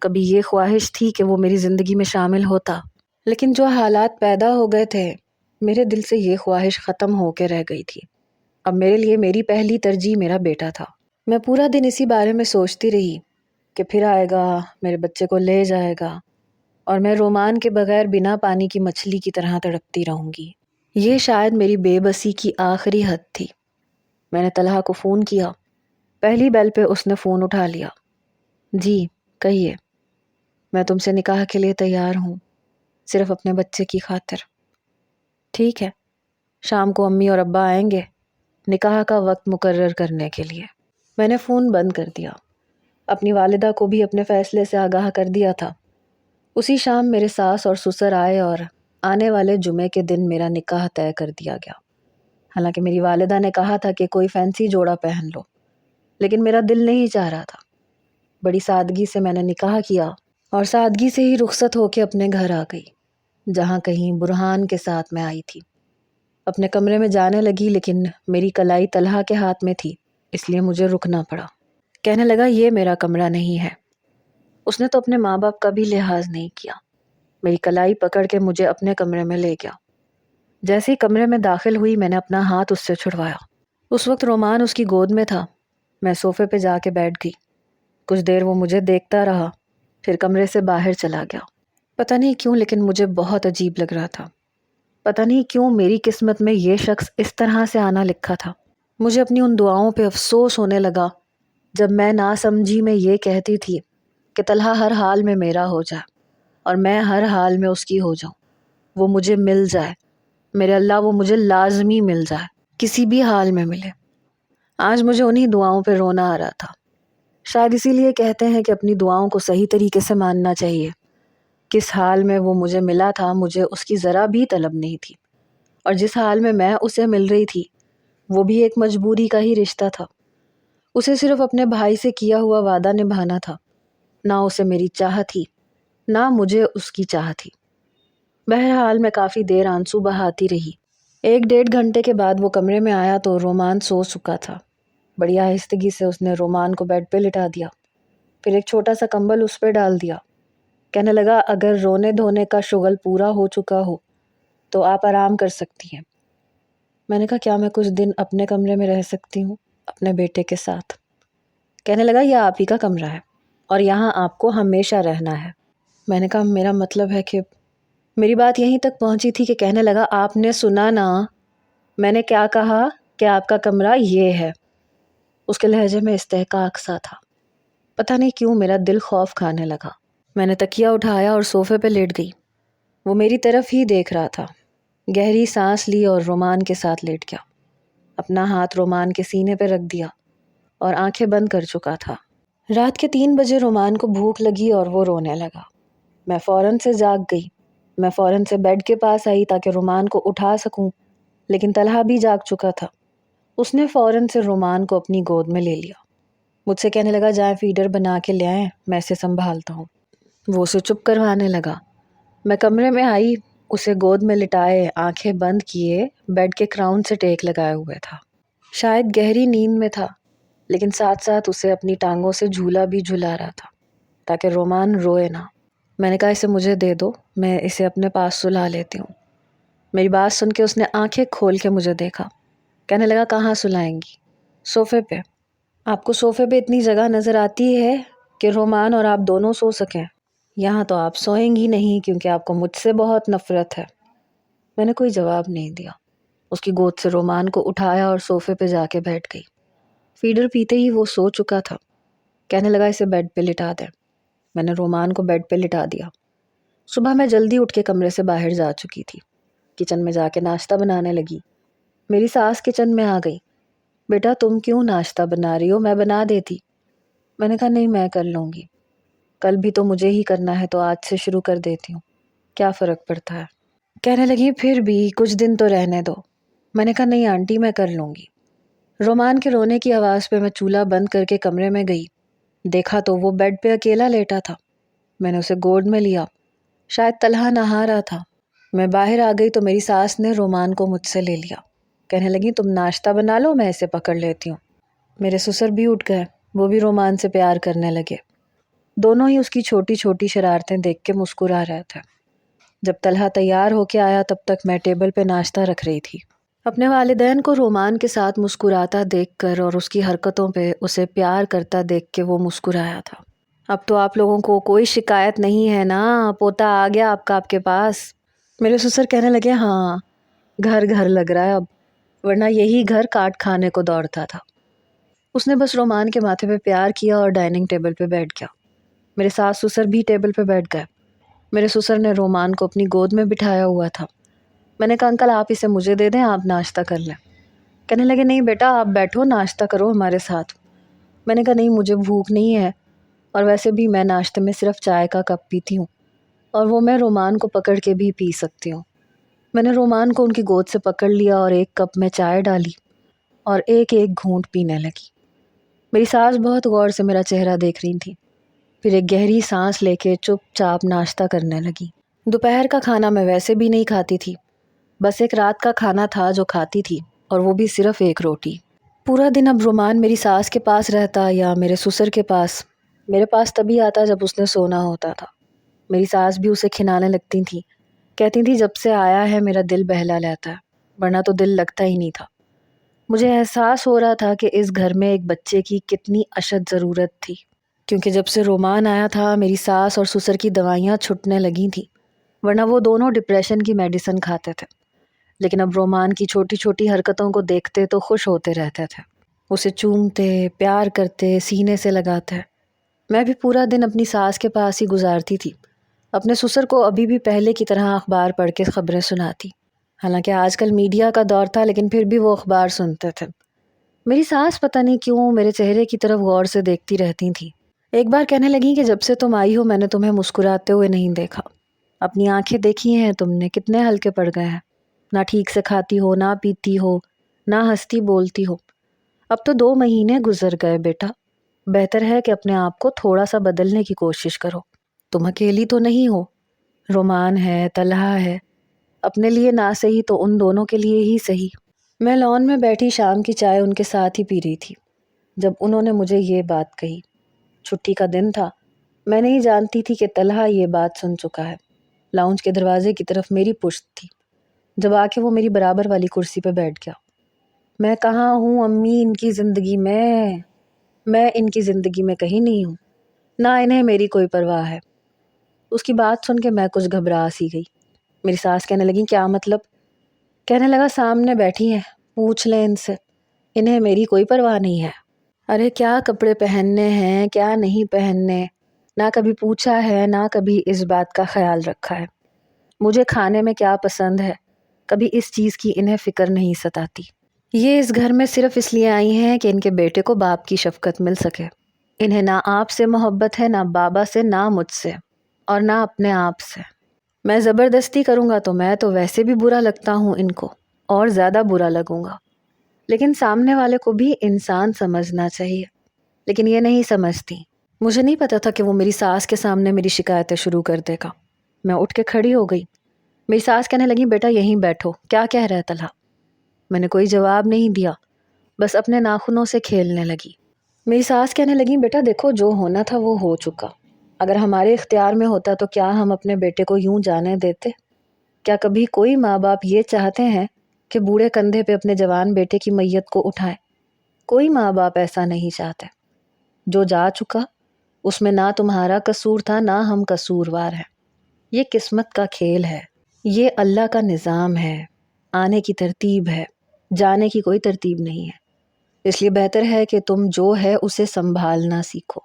کبھی یہ خواہش تھی کہ وہ میری زندگی میں شامل ہوتا، لیکن جو حالات پیدا ہو گئے تھے میرے دل سے یہ خواہش ختم ہو کے رہ گئی تھی۔ اب میرے لیے میری پہلی ترجیح میرا بیٹا تھا۔ میں پورا دن اسی بارے میں سوچتی رہی کہ پھر آئے گا، میرے بچے کو لے جائے گا، اور میں رومان کے بغیر بنا پانی کی مچھلی کی طرح تڑپتی رہوں گی۔ یہ شاید میری بے بسی کی آخری حد تھی۔ میں نے طلحہ کو فون کیا، پہلی بیل پہ اس نے فون اٹھا لیا۔ جی کہیے، میں تم سے نکاح کے لیے تیار ہوں، صرف اپنے بچے کی خاطر۔ ٹھیک ہے، شام کو امی اور ابا آئیں گے نکاح کا وقت مقرر کرنے کے لیے۔ میں نے فون بند کر دیا، اپنی والدہ کو بھی اپنے فیصلے سے آگاہ کر دیا تھا۔ اسی شام میرے ساس اور سسر آئے اور آنے والے جمعے کے دن میرا نکاح طے کر دیا گیا۔ حالانکہ میری والدہ نے کہا تھا کہ کوئی فینسی جوڑا پہن لو، لیکن میرا دل نہیں چاہ رہا تھا۔ بڑی سادگی سے میں نے نکاح کیا اور سادگی سے ہی رخصت ہو کے اپنے گھر آ گئی، جہاں کہیں برہان کے ساتھ میں آئی تھی۔ اپنے کمرے میں جانے لگی، لیکن میری کلائی طلحہ کے ہاتھ میں تھی، اس لیے مجھے رکنا پڑا۔ کہنے لگا یہ میرا کمرہ نہیں ہے۔ اس نے تو اپنے ماں باپ کا بھی لحاظ نہیں کیا، میری کلائی پکڑ کے مجھے اپنے کمرے میں لے گیا۔ جیسے ہی کمرے میں داخل ہوئی میں نے اپنا ہاتھ اس سے چھڑوایا۔ اس وقت رومان اس کی گود میں تھا۔ میں صوفے پہ جا کے بیٹھ گئی، کچھ دیر وہ مجھے دیکھتا رہا، پھر کمرے سے باہر چلا گیا۔ پتہ نہیں کیوں لیکن مجھے بہت عجیب لگ رہا تھا، پتہ نہیں کیوں میری قسمت میں یہ شخص اس طرح سے آنا لکھا تھا۔ مجھے اپنی ان دعاؤں پہ افسوس ہونے لگا جب میں ناسمجھی میں یہ کہتی تھی کہ طلحہ ہر حال میں میرا ہو جائے اور میں ہر حال میں اس کی ہو جاؤں۔ وہ مجھے مل جائے، میرے اللہ وہ مجھے لازمی مل جائے، کسی بھی حال میں ملے۔ آج مجھے انہی دعاؤں پہ رونا آ رہا تھا۔ شاید اسی لیے کہتے ہیں کہ اپنی دعاؤں کو صحیح طریقے سے ماننا چاہیے۔ کس حال میں وہ مجھے ملا تھا مجھے اس کی ذرا بھی طلب نہیں تھی، اور جس حال میں اسے مل رہی تھی وہ بھی ایک مجبوری کا ہی رشتہ تھا۔ اسے صرف اپنے بھائی سے کیا ہوا وعدہ نبھانا تھا، نہ اسے میری چاہت تھی نہ مجھے اس کی چاہت تھی۔ بہرحال میں کافی دیر آنسو بہاتی رہی۔ 1 ڈیڑھ گھنٹے کے بعد وہ کمرے میں آیا تو رومان سو چکا تھا۔ بڑی آہستگی سے اس نے رومان کو بیڈ پہ لٹا دیا، پھر ایک چھوٹا سا کمبل اس پہ ڈال دیا۔ کہنے لگا اگر رونے دھونے کا شغل پورا ہو چکا ہو تو آپ آرام کر سکتی ہیں۔ میں نے کہا کیا میں کچھ دن اپنے کمرے میں رہ سکتی ہوں اپنے بیٹے کے ساتھ؟ کہنے لگا یہ آپ ہی کا کمرہ ہے اور یہاں آپ کو ہمیشہ رہنا ہے۔ میں نے کہا میرا مطلب ہے کہ میری بات یہیں تک پہنچی تھی کہ کہنے لگا آپ نے سنا نا، میں نے کیا کہا کہ آپ کا کمرہ یہ ہے۔ اس کے لہجے میں استحقاق سا تھا۔ پتہ نہیں کیوں میرا دل خوف کھانے لگا۔ میں نے تکیہ اٹھایا اور صوفے پہ لیٹ گئی۔ وہ میری طرف ہی دیکھ رہا تھا۔ گہری سانس لی اور رومان کے ساتھ لیٹ گیا۔ اپنا ہاتھ رومان کے سینے پہ رکھ دیا اور آنکھیں بند کر چکا تھا۔ رات کے 3 بجے رومان کو بھوک لگی اور وہ رونے لگا۔ میں فوراً سے جاگ گئی۔ میں فوراً سے بیڈ کے پاس آئی تاکہ رومان کو اٹھا سکوں، لیکن طلحہ بھی جاگ چکا تھا۔ اس نے فوراً سے رومان کو اپنی گود میں لے لیا۔ مجھ سے کہنے لگا جائیں فیڈر بنا کے لے آئیں، میں اسے سنبھالتا ہوں۔ وہ اسے چپ کروانے لگا۔ میں کمرے میں آئی، اسے گود میں لٹائے آنکھیں بند کیے بیڈ کے کراؤن سے ٹیک لگائے ہوئے تھا۔ شاید گہری نیند میں تھا، لیکن ساتھ ساتھ اسے اپنی ٹانگوں سے جھولا بھی جھلا رہا تھا تاکہ رومان روئے نہ۔ میں نے کہا اسے مجھے دے دو، میں اسے اپنے پاس سلا لیتی ہوں۔ میری بات سن کے اس نے آنکھیں کھول کے مجھے دیکھا۔ کہنے لگا کہاں سلائیں گی؟ صوفے پہ۔ آپ کو صوفے پہ اتنی جگہ نظر آتی ہے کہ رومان اور آپ دونوں سو سکیں؟ یہاں تو آپ سوئیں گی نہیں کیونکہ آپ کو مجھ سے بہت نفرت ہے۔ میں نے کوئی جواب نہیں دیا۔ اس کی گود سے رومان کو اٹھایا اور صوفے پہ جا کے بیٹھ گئی۔ فیڈر پیتے ہی وہ سو چکا تھا۔ کہنے لگا اسے بیڈ پہ لٹا دیں۔ میں نے رومان کو بیڈ پہ لٹا دیا۔ صبح میں جلدی اٹھ کے کمرے سے باہر جا چکی تھی۔ کچن میں جا کے ناشتہ بنانے لگی۔ میری ساس کچن میں آ گئی۔ بیٹا تم کیوں ناشتہ بنا رہی ہو؟ میں بنا دیتی۔ میں نے کہا نہیں میں کر لوں گی، کل بھی تو مجھے ہی کرنا ہے تو آج سے شروع کر دیتی ہوں، کیا فرق پڑتا ہے؟ کہنے لگی پھر بھی کچھ دن تو رہنے دو۔ میں نے کہا نہیں آنٹی میں کر لوں گی۔ رومان کے رونے کی آواز پہ میں چولہا بند کر کے کمرے میں گئی۔ دیکھا تو وہ بیڈ پہ اکیلا لیٹا تھا۔ میں نے اسے گود میں لیا۔ شاید طلحہ نہا رہا تھا۔ میں باہر آ گئی تو میری ساس نے رومان کو مجھ سے لے لیا۔ کہنے لگی تم ناشتہ بنا لو میں اسے پکڑ لیتی ہوں۔ میرے سسر بھی اٹھ گئے، وہ بھی رومان سے پیار کرنے لگے۔ دونوں ہی اس کی چھوٹی چھوٹی شرارتیں دیکھ کے مسکرا رہے تھے۔ جب طلحہ تیار ہو کے آیا تب تک میں ٹیبل پہ ناشتہ رکھ رہی تھی۔ اپنے والدین کو رومان کے ساتھ مسکراتا دیکھ کر اور اس کی حرکتوں پہ اسے پیار کرتا دیکھ کے وہ مسکرایا تھا۔ اب تو آپ لوگوں کو کوئی شکایت نہیں ہے نا؟ پوتا آ گیا آپ کا آپ کے پاس؟ میرے سسر کہنے لگے ہاں گھر گھر لگ رہا ہے اب، ورنہ یہی گھر کاٹ کھانے کو دوڑتا تھا۔ اس نے بس رومان کے ماتھے پہ پیار کیا اور ڈائننگ ٹیبل پہ بیٹھ گیا۔ میرے ساس سسر بھی ٹیبل پہ بیٹھ گئے۔ میرے سسر نے رومان کو اپنی گود میں بٹھایا ہوا تھا۔ میں نے کہا انکل آپ اسے مجھے دے دیں، آپ ناشتہ کر لیں۔ کہنے لگے نہیں بیٹا آپ بیٹھو ناشتہ کرو ہمارے ساتھ۔ میں نے کہا نہیں مجھے بھوک نہیں ہے، اور ویسے بھی میں ناشتے میں صرف چائے کا کپ پیتی ہوں، اور وہ میں رومان کو پکڑ کے بھی پی سکتی ہوں۔ میں نے رومان کو ان کی گود سے پکڑ لیا اور ایک کپ میں چائے ڈالی اور ایک ایک گھونٹ پینے لگی۔ میری ساس بہت غور سے میرا چہرہ دیکھ رہی تھی، پھر ایک گہری سانس لے کے چپ چاپ ناشتہ کرنے لگی۔ دوپہر کا کھانا میں ویسے بھی نہیں کھاتی تھی، بس ایک رات کا کھانا تھا جو کھاتی تھی، اور وہ بھی صرف ایک روٹی۔ پورا دن اب رومان میری ساس کے پاس رہتا یا میرے سسر کے پاس۔ میرے پاس تبھی آتا جب اس نے سونا ہوتا تھا۔ میری ساس بھی اسے کھلانے لگتی تھیں، کہتی تھی جب سے آیا ہے میرا دل بہلا لیتا ہے، ورنہ تو دل لگتا ہی نہیں تھا۔ مجھے احساس ہو رہا تھا کہ اس گھر میں ایک بچے کی کتنی اشد ضرورت تھی، کیونکہ جب سے رومان آیا تھا میری ساس اور سسر کی دوائیاں چھٹنے لگی تھیں، ورنہ وہ دونوں ڈپریشن کی میڈیسن کھاتے تھے، لیکن اب رومان کی چھوٹی چھوٹی حرکتوں کو دیکھتے تو خوش ہوتے رہتے تھے۔ اسے چومتے، پیار کرتے، سینے سے لگاتے۔ میں بھی پورا دن اپنی ساس کے پاس ہی گزارتی تھی، اپنے سسر کو ابھی بھی پہلے کی طرح اخبار پڑھ کے خبریں سناتی، حالانکہ آج کل میڈیا کا دور تھا لیکن پھر بھی وہ اخبار سنتے تھے۔ میری ساس پتہ نہیں کیوں میرے چہرے کی طرف غور سے دیکھتی رہتی تھیں۔ ایک بار کہنے لگیں کہ جب سے تم آئی ہو میں نے تمہیں مسکراتے ہوئے نہیں دیکھا۔ اپنی آنکھیں دیکھی ہیں تم نے، کتنے ہلکے پڑ گئے ہیں، نہ ٹھیک سے کھاتی ہو، نہ پیتی ہو، نہ ہنستی بولتی ہو۔ اب تو 2 مہینے گزر گئے بیٹا، بہتر ہے کہ اپنے آپ کو تھوڑا سا بدلنے کی کوشش کرو۔ تم اکیلی تو نہیں ہو، رومان ہے، طلحہ ہے، اپنے لیے نہ صحیح تو ان دونوں کے لیے ہی صحیح۔ میں لان میں بیٹھی شام کی چائے ان کے ساتھ ہی پی رہی تھی جب انہوں نے مجھے یہ بات کہی۔ چھٹی کا دن تھا، میں نہیں جانتی تھی کہ طلحہ یہ بات سن چکا ہے۔ لاؤنج کے دروازے کی طرف میری پشت تھی، جب آ کے وہ میری برابر والی کرسی پہ بیٹھ گیا۔ میں کہاں ہوں امی ان کی زندگی میں ان کی زندگی میں کہیں نہیں ہوں، نہ انہیں میری کوئی پرواہ ہے۔ اس کی بات سن کے میں کچھ گھبرا سی گئی۔ میری ساس کہنے لگی کیا مطلب؟ کہنے لگا سامنے بیٹھی ہیں، پوچھ لیں ان سے، انہیں میری کوئی پرواہ نہیں ہے۔ ارے کیا کپڑے پہننے ہیں کیا نہیں پہننے، نہ کبھی پوچھا ہے نہ کبھی اس بات کا خیال رکھا ہے۔ مجھے کھانے میں کیا پسند ہے، کبھی اس چیز کی انہیں فکر نہیں ستاتی۔ یہ اس گھر میں صرف اس لیے آئی ہیں کہ ان کے بیٹے کو باپ کی شفقت مل سکے۔ انہیں نہ آپ سے محبت ہے، نہ بابا سے، نہ مجھ سے، اور نہ اپنے آپ سے۔ میں زبردستی کروں گا تو میں تو ویسے بھی برا لگتا ہوں ان کو، اور زیادہ برا لگوں گا، لیکن سامنے والے کو بھی انسان سمجھنا چاہیے، لیکن یہ نہیں سمجھتی۔ مجھے نہیں پتا تھا کہ وہ میری ساس کے سامنے میری شکایتیں شروع کر دے گا۔ میں اٹھ کے کھڑی ہو گئی۔ میری ساس کہنے لگی بیٹا یہیں بیٹھو، کیا کہہ رہا ہے طلحہ؟ میں نے کوئی جواب نہیں دیا، بس اپنے ناخنوں سے کھیلنے لگی۔ میری ساس کہنے لگی بیٹا دیکھو جو ہونا تھا وہ ہو چکا، اگر ہمارے اختیار میں ہوتا تو کیا ہم اپنے بیٹے کو یوں جانے دیتے؟ کیا کبھی کوئی ماں باپ یہ چاہتے ہیں کہ بوڑھے کندھے پہ اپنے جوان بیٹے کی میت کو اٹھائیں؟ کوئی ماں باپ ایسا نہیں چاہتے۔ جو جا چکا اس میں نہ تمہارا قصور تھا نہ ہم قصوروار ہیں۔ یہ قسمت کا کھیل ہے، یہ اللہ کا نظام ہے، آنے کی ترتیب ہے، جانے کی کوئی ترتیب نہیں ہے۔ اس لیے بہتر ہے کہ تم جو ہے اسے سنبھالنا سیکھو،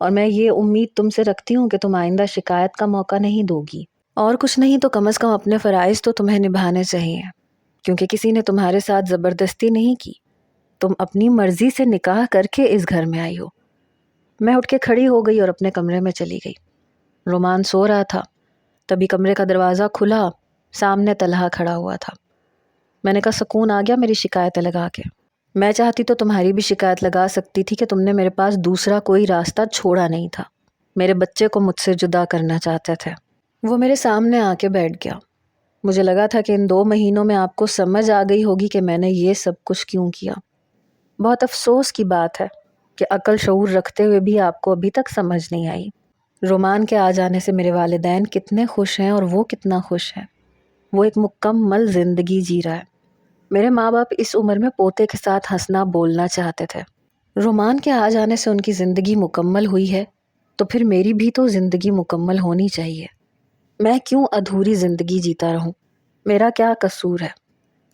اور میں یہ امید تم سے رکھتی ہوں کہ تم آئندہ شکایت کا موقع نہیں دو گی، اور کچھ نہیں تو کم از کم اپنے فرائض تو تمہیں نبھانے چاہیے، کیونکہ کسی نے تمہارے ساتھ زبردستی نہیں کی، تم اپنی مرضی سے نکاح کر کے اس گھر میں آئی ہو۔ میں اٹھ کے کھڑی ہو گئی اور اپنے کمرے میں چلی گئی۔ رومان سو رہا تھا، تبھی کمرے کا دروازہ کھلا، سامنے طلحہ کھڑا ہوا تھا۔ میں نے کہا سکون آ گیا میری شکایتیں لگا کے؟ میں چاہتی تو تمہاری بھی شکایت لگا سکتی تھی کہ تم نے میرے پاس دوسرا کوئی راستہ چھوڑا نہیں تھا، میرے بچے کو مجھ سے جدا کرنا چاہتے تھے۔ وہ میرے سامنے آ کے بیٹھ گیا۔ مجھے لگا تھا کہ ان 2 مہینوں میں آپ کو سمجھ آ گئی ہوگی کہ میں نے یہ سب کچھ کیوں کیا۔ بہت افسوس کی بات ہے کہ عقل شعور رکھتے ہوئے بھی آپ کو ابھی تک سمجھ نہیں آئی۔ رومان کے آ جانے سے میرے والدین کتنے خوش ہیں اور وہ کتنا خوش ہیں۔ وہ ایک مکمل زندگی جی رہا ہے۔ میرے ماں باپ اس عمر میں پوتے کے ساتھ ہنسنا بولنا چاہتے تھے۔ رومان کے آ جانے سے ان کی زندگی مکمل ہوئی ہے تو پھر میری بھی تو زندگی مکمل ہونی چاہیے۔ میں کیوں ادھوری زندگی جیتا رہوں؟ میرا کیا قصور ہے؟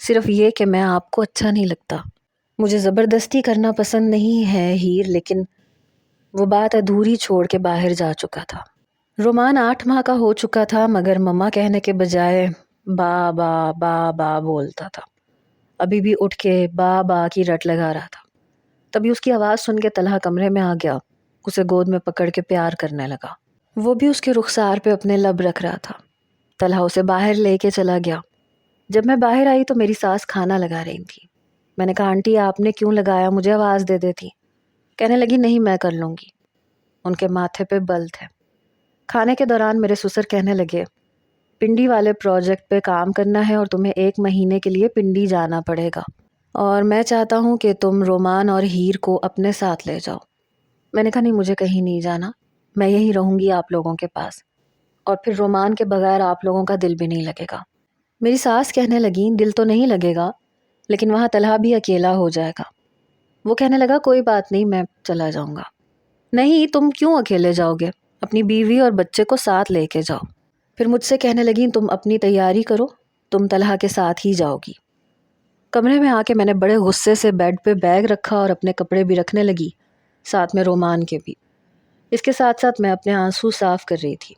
صرف یہ کہ میں آپ کو اچھا نہیں لگتا۔ مجھے زبردستی کرنا پسند نہیں ہے ہیر، لیکن وہ بات ادھوری چھوڑ کے باہر جا چکا تھا۔ رومان 8 ماہ کا ہو چکا تھا مگر مما کہنے کے بجائے با با با با بولتا تھا۔ ابھی بھی اٹھ کے با با کی رٹ لگا رہا تھا۔ تبھی اس کی آواز سن کے طلحہ کمرے میں آ گیا، اسے گود میں پکڑ کے پیار کرنے لگا۔ وہ بھی اس کے رخسار پہ اپنے لب رکھ رہا تھا۔ طلحہ اسے باہر لے کے چلا گیا۔ جب میں باہر آئی تو میری ساس کھانا لگا رہی تھی۔ میں نے کہا آنٹی آپ نے کیوں لگایا، مجھے آواز دے دیتی۔ کہنے لگی نہیں میں کر لوں گی۔ ان کے ماتھے پہ بل تھے۔ کھانے کے دوران میرے سسر کہنے لگے پنڈی والے پروجیکٹ پہ کام کرنا ہے اور تمہیں 1 مہینے کے لیے پنڈی جانا پڑے گا، اور میں چاہتا ہوں کہ تم رومان اور ہیر کو اپنے ساتھ لے جاؤ۔ میں نے کہا نہیں مجھے کہیں نہیں جانا، میں یہیں رہوں گی آپ لوگوں کے پاس، اور پھر رومان کے بغیر آپ لوگوں کا دل بھی نہیں لگے گا۔ میری ساس کہنے لگیں دل تو نہیں لگے گا لیکن وہاں طلحہ بھی اکیلا ہو جائے گا۔ وہ کہنے لگا کوئی بات نہیں میں چلا جاؤں گا۔ نہیں تم کیوں اکیلے جاؤ گے، اپنی بیوی اور بچے کو ساتھ لے کے جاؤ۔ پھر مجھ سے کہنے لگیں تم اپنی تیاری کرو، تم طلحہ کے ساتھ ہی جاؤ گی۔ کمرے میں آ کے میں نے بڑے غصے سے بیڈ پہ بیگ رکھا اور اپنے کپڑے بھی رکھنے لگی، ساتھ میں رومان کے بھی۔ اس کے ساتھ ساتھ میں اپنے آنسو صاف کر رہی تھی۔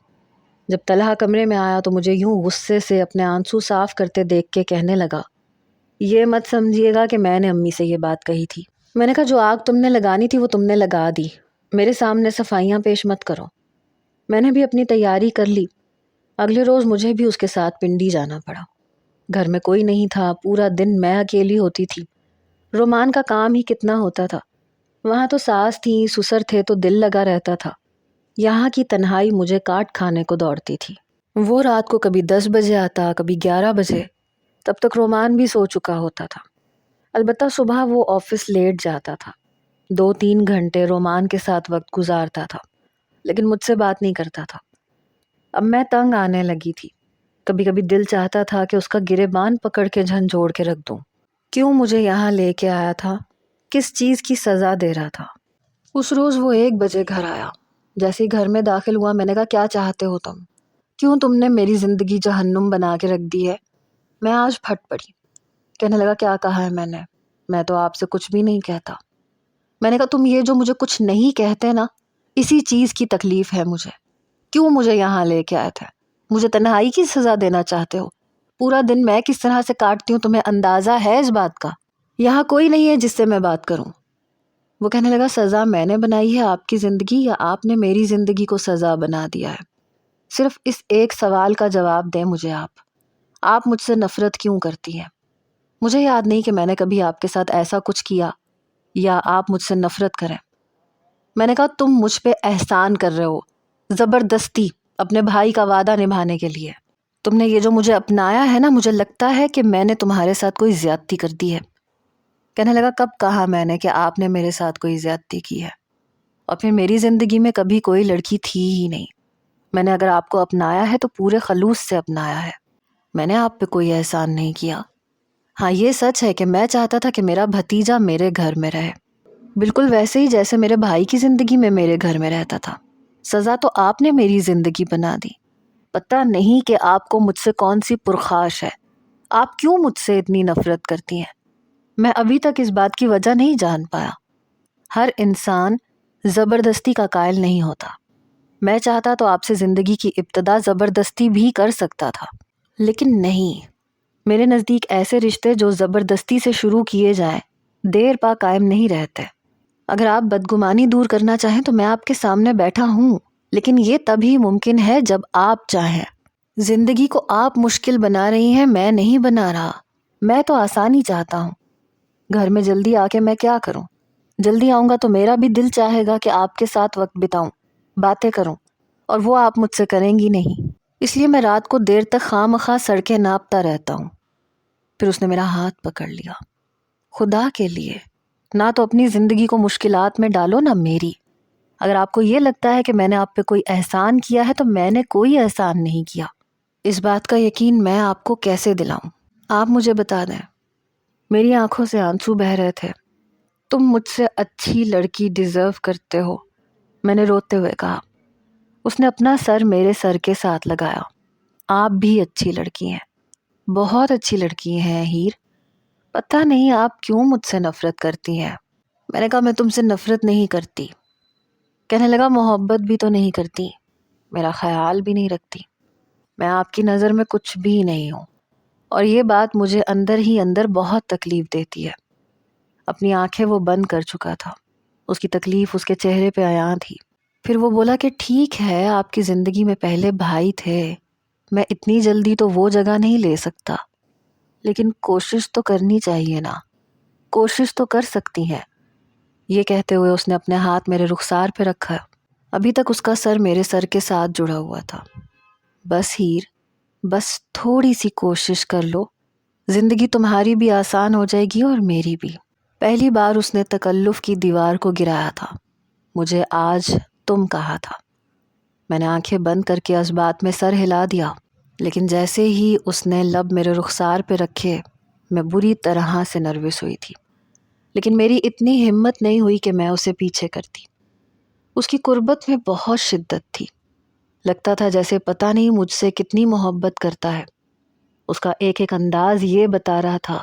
جب طلحہ کمرے میں آیا تو مجھے یوں غصے سے اپنے آنسو صاف کرتے دیکھ کے کہنے لگا، یہ مت سمجھیے گا کہ میں نے امی سے یہ بات کہی تھی۔ میں نے کہا جو آگ تم نے لگانی تھی وہ تم نے لگا دی، میرے سامنے صفائیاں پیش مت کرو۔ میں نے بھی اپنی تیاری کر لی۔ اگلے روز مجھے بھی اس کے ساتھ پنڈی جانا پڑا۔ گھر میں کوئی نہیں تھا، پورا دن میں اکیلی ہوتی تھی۔ رومان کا کام ہی کتنا ہوتا تھا، وہاں تو ساس تھی، سسر تھے تو دل لگا رہتا تھا۔ یہاں کی تنہائی مجھے کاٹ کھانے کو دوڑتی تھی۔ وہ رات کو کبھی 10 بجے آتا، کبھی 11 بجے، تب تک رومان بھی سو چکا ہوتا تھا۔ البتہ صبح وہ آفس لیٹ جاتا تھا۔ 2-3 گھنٹے رومان کے ساتھ وقت گزارتا تھا، لیکن مجھ سے بات نہیں کرتا تھا۔ اب میں تنگ آنے لگی تھی۔ کبھی کبھی دل چاہتا تھا کہ اس کا گریبان پکڑ کے جھنجھوڑ کے رکھ دوں۔ کیوں مجھے یہاں لے کے آیا تھا؟ کس چیز کی سزا دے رہا تھا؟ اس روز وہ 1 بجے گھر آیا۔ جیسے ہی گھر میں داخل ہوا میں نے کہا، کیا چاہتے ہو تم؟ کیوں تم نے میری زندگی جہنم بنا کے رکھ دی ہے؟ میں آج پھٹ پڑی۔ کہنے لگا، کیا کہا ہے میں تو آپ سے کچھ بھی نہیں کہتا۔ میں نے کہا، تم یہ جو مجھے کچھ نہیں کہتے نا، اسی چیز کی تکلیف ہے مجھے۔ کیوں مجھے یہاں لے کے آئے تھے؟ مجھے تنہائی کی سزا دینا چاہتے ہو؟ پورا دن میں کس طرح سے کاٹتی ہوں تمہیں اندازہ ہے اس بات کا؟ یہاں کوئی نہیں ہے جس سے میں بات کروں۔ وہ کہنے لگا، سزا میں نے بنائی ہے آپ کی زندگی، یا آپ نے میری زندگی کو سزا بنا دیا ہے؟ صرف اس ایک سوال کا جواب دیں مجھے آپ مجھ سے نفرت کیوں کرتی ہیں؟ مجھے یاد نہیں کہ میں نے کبھی آپ کے ساتھ ایسا کچھ کیا یا آپ مجھ سے نفرت کریں۔ میں نے کہا، تم مجھ پہ احسان کر رہے ہو، زبردستی اپنے بھائی کا وعدہ نبھانے کے لیے۔ تم نے یہ جو مجھے اپنایا ہے نا، مجھے لگتا ہے کہ میں نے تمہارے ساتھ کوئی زیادتی کر دی ہے۔ کہنے لگا، کب کہا میں نے کہ آپ نے میرے ساتھ کوئی زیادتی کی ہے؟ اور پھر میری زندگی میں کبھی کوئی لڑکی تھی ہی نہیں۔ میں نے اگر آپ کو اپنایا ہے تو پورے خلوص سے اپنایا ہے۔ میں نے آپ پہ کوئی احسان نہیں کیا۔ ہاں یہ سچ ہے کہ میں چاہتا تھا کہ میرا بھتیجا میرے گھر میں رہے، بالکل ویسے ہی جیسے میرے بھائی کی زندگی میں میرے گھر میں رہتا تھا۔ سزا تو آپ نے میری زندگی بنا دی۔ پتہ نہیں کہ آپ کو مجھ سے کون سی پرخاش ہے، آپ کیوں مجھ سے اتنی نفرت کرتی ہیں؟ میں ابھی تک اس بات کی وجہ نہیں جان پایا۔ ہر انسان زبردستی کا قائل نہیں ہوتا۔ میں چاہتا تو آپ سے زندگی کی ابتدا زبردستی بھی کر سکتا تھا، لیکن نہیں۔ میرے نزدیک ایسے رشتے جو زبردستی سے شروع کیے جائیں دیر پا قائم نہیں رہتے۔ اگر آپ بدگمانی دور کرنا چاہیں تو میں آپ کے سامنے بیٹھا ہوں، لیکن یہ تبھی ممکن ہے جب آپ چاہیں۔ زندگی کو آپ مشکل بنا رہی ہیں، میں نہیں بنا رہا۔ میں تو آسانی چاہتا ہوں۔ گھر میں جلدی آ کے میں کیا کروں؟ جلدی آؤں گا تو میرا بھی دل چاہے گا کہ آپ کے ساتھ وقت بتاؤں، باتیں کروں، اور وہ آپ مجھ سے کریں گی نہیں۔ اس لیے میں رات کو دیر تک خواہ مخواہ سڑکیں ناپتا رہتا ہوں۔ پھر اس نے میرا ہاتھ پکڑ لیا۔ خدا کے لیے نہ تو اپنی زندگی کو مشکلات میں ڈالو، نہ میری۔ اگر آپ کو یہ لگتا ہے کہ میں نے آپ پہ کوئی احسان کیا ہے تو میں نے کوئی احسان نہیں کیا۔ اس بات کا یقین میں آپ کو کیسے دلاؤں؟ آپ مجھے بتا دیں۔ میری آنکھوں سے آنسو بہہ رہے تھے۔ تم مجھ سے اچھی لڑکی ڈیزرو کرتے ہو، میں نے روتے ہوئے کہا۔ اس نے اپنا سر میرے سر کے ساتھ لگایا۔ آپ بھی اچھی لڑکی ہیں، بہت اچھی لڑکی ہیں ہیر۔ پتہ نہیں آپ کیوں مجھ سے نفرت کرتی ہیں۔ میں نے کہا، میں تم سے نفرت نہیں کرتی۔ کہنے لگا، محبت بھی تو نہیں کرتی، میرا خیال بھی نہیں رکھتی، میں آپ کی نظر میں کچھ بھی نہیں ہوں، اور یہ بات مجھے اندر ہی اندر بہت تکلیف دیتی ہے۔ اپنی آنکھیں وہ بند کر چکا تھا، اس کی تکلیف اس کے چہرے پہ عیاں تھی۔ پھر وہ بولا کہ ٹھیک ہے، آپ کی زندگی میں پہلے بھائی تھے، میں اتنی جلدی تو وہ جگہ نہیں لے سکتا، لیکن کوشش تو کرنی چاہیے نا، کوشش تو کر سکتی ہیں۔ یہ کہتے ہوئے اس نے اپنے ہاتھ میرے رخسار پہ رکھا۔ ابھی تک اس کا سر میرے سر کے ساتھ جڑا ہوا تھا۔ بس ہیر، بس تھوڑی سی کوشش کر لو، زندگی تمہاری بھی آسان ہو جائے گی اور میری بھی۔ پہلی بار اس نے تکلف کی دیوار کو گرایا تھا۔ مجھے آج تم کہا تھا۔ میں نے آنکھیں بند کر کے اس بات میں سر ہلا دیا، لیکن جیسے ہی اس نے لب میرے رخسار پہ رکھے میں بری طرح سے نروس ہوئی تھی، لیکن میری اتنی ہمت نہیں ہوئی کہ میں اسے پیچھے کرتی۔ اس کی قربت میں بہت شدت تھی، لگتا تھا جیسے پتہ نہیں مجھ سے کتنی محبت کرتا ہے۔ اس کا ایک ایک انداز یہ بتا رہا تھا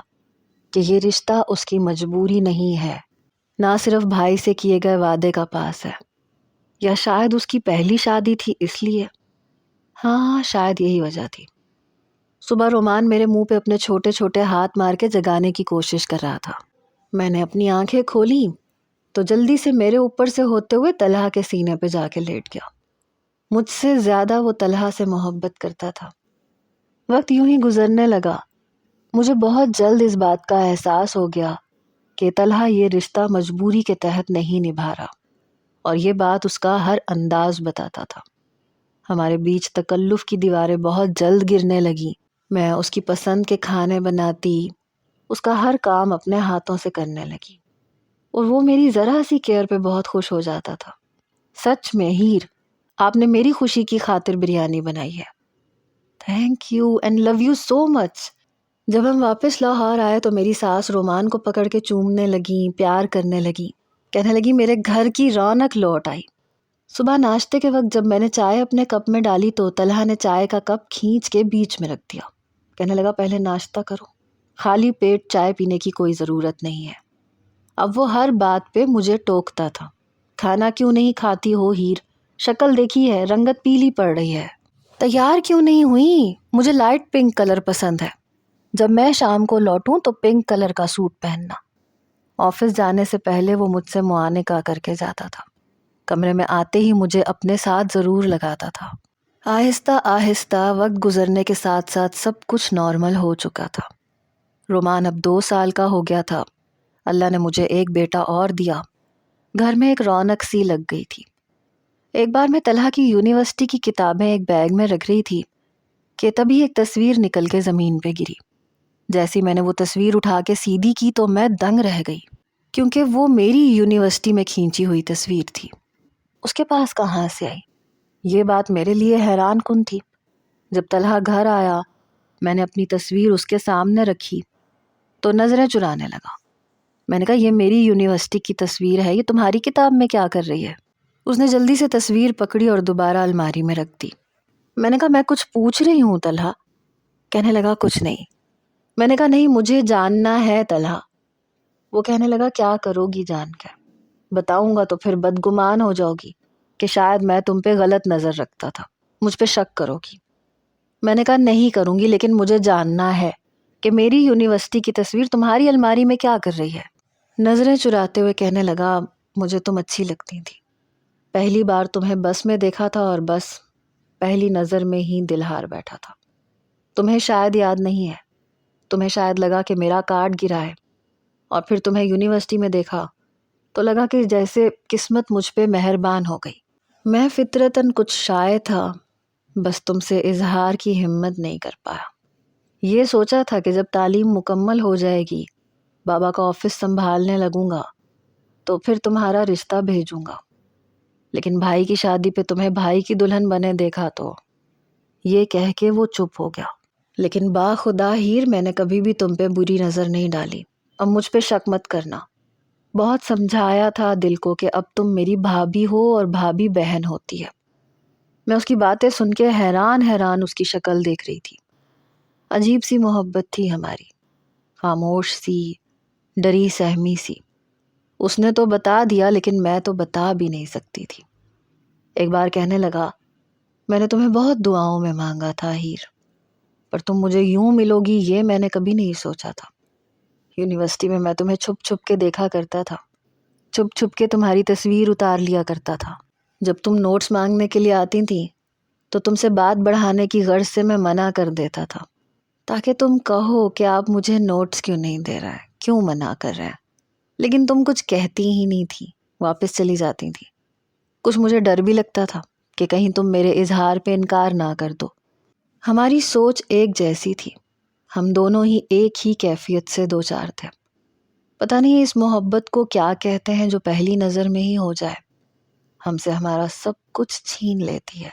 کہ یہ رشتہ اس کی مجبوری نہیں ہے، نہ صرف بھائی سے کیے گئے وعدے کا پاس ہے، یا شاید اس کی پہلی شادی تھی اس لیے۔ ہاں شاید یہی وجہ تھی۔ صبح رومان میرے منہ پہ اپنے چھوٹے چھوٹے ہاتھ مار کے جگانے کی کوشش کر رہا تھا۔ میں نے اپنی آنکھیں کھولی تو جلدی سے میرے اوپر سے ہوتے ہوئے طلحہ کے سینے پہ جا کے لیٹ گیا۔ مجھ سے زیادہ وہ طلحہ سے محبت کرتا تھا۔ وقت یوں ہی گزرنے لگا۔ مجھے بہت جلد اس بات کا احساس ہو گیا کہ طلحہ یہ رشتہ مجبوری کے تحت نہیں نبھا رہا، اور یہ بات اس کا ہر انداز بتاتا تھا۔ ہمارے بیچ تکلف کی دیواریں بہت جلد گرنے لگیں۔ میں اس کی پسند کے کھانے بناتی، اس کا ہر کام اپنے ہاتھوں سے کرنے لگی، اور وہ میری ذرا سی کیئر پہ بہت خوش ہو جاتا تھا۔ سچ میں ہیر، آپ نے میری خوشی کی خاطر بریانی بنائی ہے۔ Thank you and love you so much. جب ہم واپس لاہور آئے تو میری ساس رومان کو پکڑ کے چومنے لگی، پیار کرنے لگی، کہنے لگی میرے گھر کی رونق لوٹ آئی۔ صبح ناشتے کے وقت جب میں نے چائے اپنے کپ میں ڈالی تو طلحہ نے چائے کا کپ کھینچ کے بیچ میں رکھ دیا۔ کہنے لگا پہلے ناشتہ کرو، خالی پیٹ چائے پینے کی کوئی ضرورت نہیں ہے۔ اب وہ ہر بات پہ مجھے ٹوکتا تھا۔ کھانا کیوں نہیں کھاتی ہو ہیر؟ شکل دیکھی ہے، رنگت پیلی پڑ رہی ہے۔ تیار کیوں نہیں ہوئی؟ مجھے لائٹ پنک کلر پسند ہے۔ جب میں شام کو لوٹوں تو پنک کلر کا سوٹ پہننا۔ آفس جانے سے پہلے وہ مجھ سے معانقہ کر کے جاتا تھا۔ کمرے میں آتے ہی مجھے اپنے ساتھ ضرور لگاتا تھا۔ آہستہ آہستہ وقت گزرنے کے ساتھ ساتھ سب کچھ نارمل ہو چکا تھا۔ رومان اب 2 سال کا ہو گیا تھا۔ اللہ نے مجھے ایک بیٹا اور دیا۔ گھر میں ایک رونق سی لگ گئی تھی۔ ایک بار میں طلحہ کی یونیورسٹی کی کتابیں ایک بیگ میں رکھ رہی تھی کہ تبھی ایک تصویر نکل کے زمین پہ گری۔ جیسی میں نے وہ تصویر اٹھا کے سیدھی کی تو میں دنگ رہ گئی، کیونکہ وہ میری یونیورسٹی میں کھینچی ہوئی تصویر تھی۔ اس کے پاس کہاں سے آئی؟ یہ بات میرے لیے حیران کن تھی۔ جب طلحہ گھر آیا، میں نے اپنی تصویر اس کے سامنے رکھی تو نظریں چرانے لگا۔ میں نے کہا یہ میری یونیورسٹی کی تصویر ہے، یہ تمہاری کتاب میں کیا کر رہی ہے؟ اس نے جلدی سے تصویر پکڑی اور دوبارہ الماری میں رکھ دی۔ میں نے کہا میں کچھ پوچھ رہی ہوں طلحہ۔ کہنے لگا کچھ نہیں۔ میں نے کہا نہیں، مجھے جاننا ہے طلحہ۔ وہ کہنے لگا کیا کرو گی جان کے؟ بتاؤں گا تو پھر بدگمان ہو جاؤ گی کہ شاید میں تم پہ غلط نظر رکھتا تھا، مجھ پہ شک کرو گی۔ میں نے کہا نہیں کروں گی، لیکن مجھے جاننا ہے کہ میری یونیورسٹی کی تصویر تمہاری الماری میں کیا کر رہی ہے۔ نظریں چراتے ہوئے کہنے لگا مجھے تم اچھی لگتی تھی۔ پہلی بار تمہیں بس میں دیکھا تھا اور بس پہلی نظر میں ہی دل ہار بیٹھا تھا۔ تمہیں شاید یاد نہیں ہے، تمہیں شاید لگا کہ میرا کارڈ گرا ہے، اور پھر تمہیں یونیورسٹی میں دیکھا تو لگا کہ جیسے قسمت مجھ پہ مہربان ہو گئی۔ میں فطرتاً کچھ شائع تھا، بس تم سے اظہار کی ہمت نہیں کر پایا۔ یہ سوچا تھا کہ جب تعلیم مکمل ہو جائے گی، بابا کا آفس سنبھالنے لگوں گا تو پھر تمہارا رشتہ بھیجوں گا، لیکن بھائی کی شادی پہ تمہیں بھائی کی دلہن بنے دیکھا تو یہ کہہ کے وہ چپ ہو گیا۔ لیکن باخدا ہیر، میں نے کبھی بھی تم پہ بری نظر نہیں ڈالی۔ اب مجھ پہ شک مت کرنا۔ بہت سمجھایا تھا دل کو کہ اب تم میری بھابھی ہو اور بھابھی بہن ہوتی ہے۔ میں اس کی باتیں سن کے حیران اس کی شکل دیکھ رہی تھی۔ عجیب سی محبت تھی ہماری، خاموش سی، ڈری سہمی سی۔ اس نے تو بتا دیا لیکن میں تو بتا بھی نہیں سکتی تھی۔ ایک بار کہنے لگا میں نے تمہیں بہت دعاؤں میں مانگا تھا ہیر، پر تم مجھے یوں ملو گی یہ میں نے کبھی نہیں سوچا تھا۔ یونیورسٹی میں تمہیں چھپ چھپ کے دیکھا کرتا تھا، چھپ چھپ کے تمہاری تصویر اتار لیا کرتا تھا۔ جب تم نوٹس مانگنے کے لیے آتی تھی تو تم سے بات بڑھانے کی غرض سے میں منع کر دیتا تھا، تاکہ تم کہو کہ آپ مجھے نوٹس کیوں نہیں دے رہے ہیں، کیوں منع کر رہے ہیں، لیکن تم کچھ کہتی ہی نہیں تھی، واپس چلی جاتی تھی۔ کچھ مجھے ڈر بھی لگتا تھا کہ کہیں تم میرے اظہار پہ انکار نہ کر دو۔ ہماری سوچ ایک جیسی تھی، ہم دونوں ہی ایک ہی کیفیت سے دوچار تھے۔ پتہ نہیں اس محبت کو کیا کہتے ہیں جو پہلی نظر میں ہی ہو جائے، ہم سے ہمارا سب کچھ چھین لیتی ہے۔